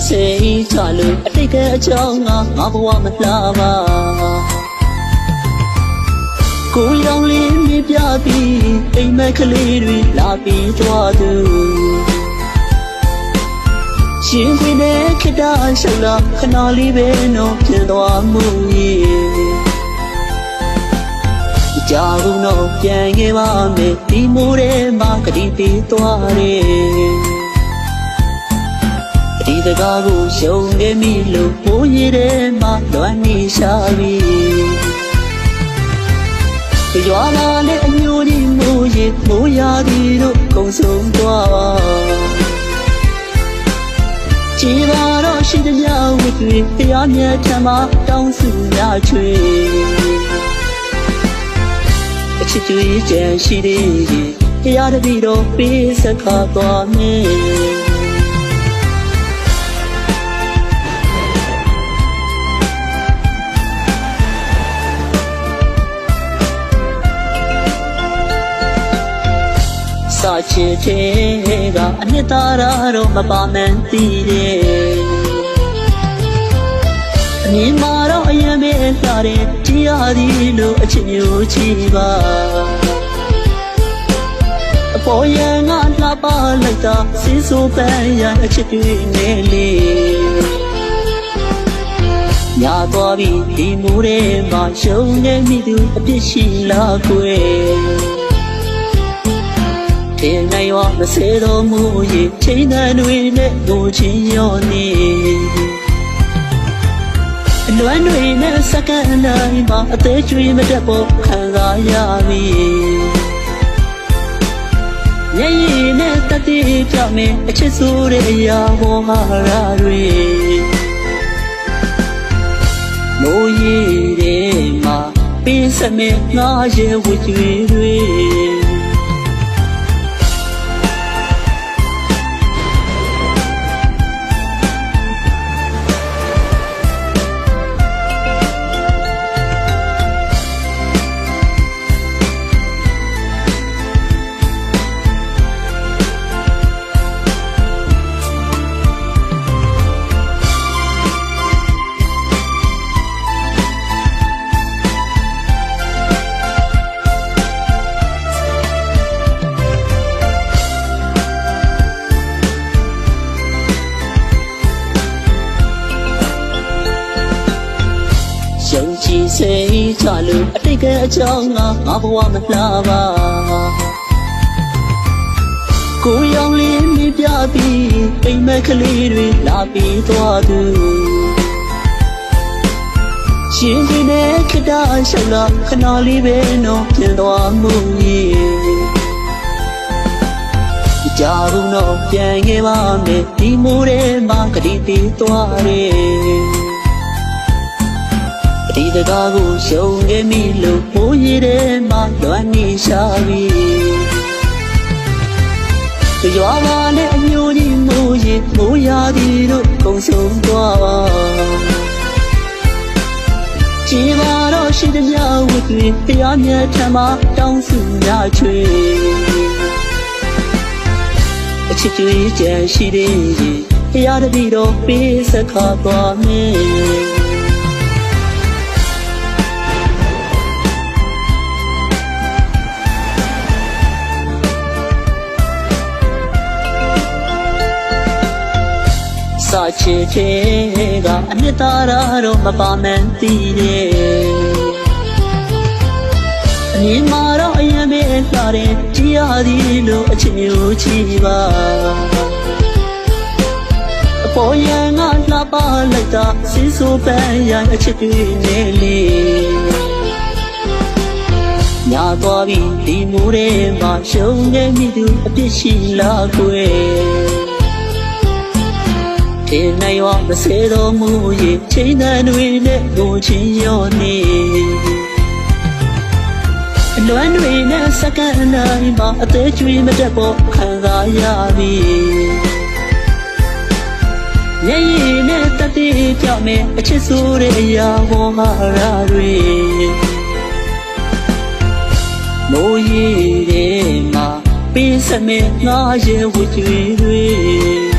စိတ်ချလို့အတိတ်ကအကြောင်းငါဘဝမလှပါကိုရောင်လေးမြပြပြီးအိမ်မက်ကလေးတွေလာပြီးသွားသူရှင်ခွေနဲ့ခတ္တရှောက်လာခဏလေးပဲတော့ပြန်သွားမှုရဲ့ကြာဘူးတော့ပြန်ခဲ့ပါမယ်ဒီမိုးထဲမှာကတိပေးသွားတယ်ဒီတကားကိုရှုံခဲ့မိလို့မိုးရေထဲမှာလွမ်းနေရှာပြီရွာလာတဲ့အညိုဒီမိုးရာဒီတို့ကုန်ဆုံးသွားကြည်ပါတော့ရှိတဲ့မြောက်ဝတ်တွေတရားမြတ်ထံမှာတောင်းစုများချွေအချစ်ကြွေးကြံရှိသေးရင်တရားတပည့်တော်ပေးစကားသွားမယ်စာချစ်တဲ့ကအနှစ်သာရတော့မပါမှန်းသိတယ်အမြင်မှာတော့အရင်ပဲလာတယ်ကြည်ရသည်လို့အချစ်မျိုးချီပါအပေါ်ရန်ကလှပလိုက်တာစီးဆိုပန်းရန်အချစ်တွေနဲ့လေညာသွားပြီးဒီမူထဲမှာရှုံနေမိသူအပြစ်ရှိလားကွယ်天内我那谁都无意，情难为难无情有你。乱为难啥个来嘛？得追么得不看啥呀咪？年一年大地表面，吃素的呀我哈拉瑞。无意的嘛，比什么那些无追瑞。စိတ်ချလို့အတိတ်ကအကြောင်းငါဘဝမလှပါကိုရောင်လေးမြပြပြီးအိမ်မက်ကလေးတွေလာပြီးသွားသူရှင်ခွေနဲ့ခတ္တရှောက်လာခဏလေးပဲတော့ပြန်သွားမှုရဲ့ကြာဘူးတော့ပြန်ခဲ့ပါမယ်ဒီမိုးထဲမှာကတိပေးသွားတယ်ဒီတကားကိုရှုံခဲ့မိလို့မိုးရေထဲမှာလွမ်းနေရှာပြီရွာလာတဲ့အညိုဒီမိုးရာဒီတို့ကုန်ဆုံးသွားကြည်ပါတော့ရှိတဲ့မြောက်ဝတ်တွေတရားမြတ်ထံမှာတောင်းစုများချွေအချစ်ကြွေးကြံရှိသေးရင်တရားတပည့်တော်ပေးစကားသွားမယ်စာချစ်တဲ့ကအနှစ်သာရတော့မပါမှန်းသိတယ်အမြင်မှာတော့အရင်ပဲလာတယ်ကြည်ရသည်လို့အချစ်မျိုးချီပါအပေါ်ရန်ကလှပလိုက်တာစီးဆိုပန်းရန်အချစ်တွေနဲ့လေညာသွားပြီးဒီမူထဲမှာရှုံနေမိသူအပြစ်ရှိလားကွယ်天内我那谁都无意，情难为难无情有你。乱为难啥个来嘛？得追么得不看啥呀咪？年一年大地表面，吃素的呀我哈拉瑞。无意的嘛，比什么那些无追瑞。